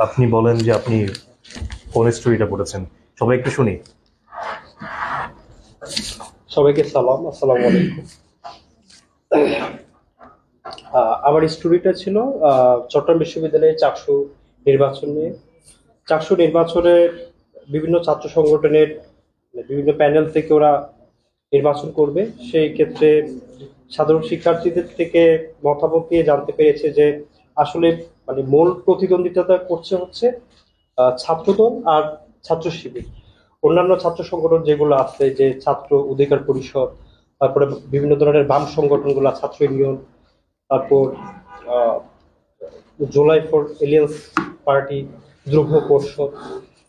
আপনি বলেন যে আপনি কোন স্টোরিটা পড়েছেন, সবাই একটু শুনি। সবাইকে সালাম, আসসালামু আলাইকুম। আমার স্টোরিটা ছিল চট্টগ্রাম বিশ্ববিদ্যালয়ের চাকসু নির্বাচন নিয়ে। চাকসু নির্বাচনের বিভিন্ন ছাত্র সংগঠনের বিভিন্ন প্যানেল থেকে ওরা নির্বাচন করবে। সেই ক্ষেত্রে সাধারণ শিক্ষার্থীদের থেকে মতামত নিয়ে জানতে পেরেছে যে আসলে মানে মূল প্রতিদ্বন্দ্বিতা করছে হচ্ছে ছাত্রদল আর ছাত্র শিবির। অন্যান্য ছাত্র সংগঠন যেগুলো আছে, যে ছাত্র অধিকার পরিষদ, তারপরে বিভিন্ন ধরনের বাম সংগঠনগুলো, ছাত্র ইউনিয়ন, তারপর আহ, জুলাই ফর এলিয়েন্স পার্টি, ধ্রুব পর্ষদ,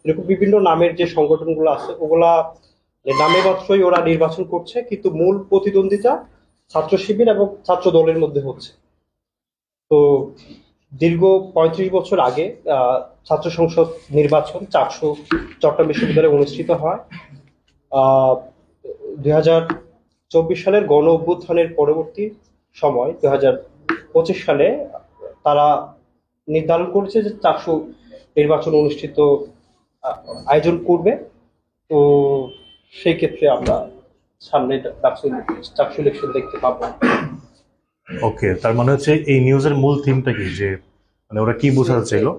এরকম বিভিন্ন নামের যে সংগঠনগুলো আছে ওগুলা নামে মাত্রই ওরা নির্বাচন করছে, কিন্তু মূল প্রতিদ্বন্দ্বিতা ছাত্র শিবির এবং ছাত্র দলের মধ্যে হচ্ছে। তো দীর্ঘ ৩৫ বছর আগে ছাত্র সংসদ নির্বাচন চাকসু চট্টগ্রাম বিশ্ববিদ্যালয়ে অনুষ্ঠিত হয়। ২০২৪ সালের গণ অভ্যুত্থানের পরবর্তী সময় ২০২৫ সালে তারা নির্ধারণ করেছে যে চাকসু নির্বাচন অনুষ্ঠিত আহ, আয়োজন করবে। তো সেই ক্ষেত্রে আমরা সামনে চাকসু চাকসু ইলেকশন দেখতে পাবো। ওকে, তার মানে হচ্ছে এই নিউজের মূল থিমটা কি, যে মানে ওরা কি বোঝাতে চাইলো?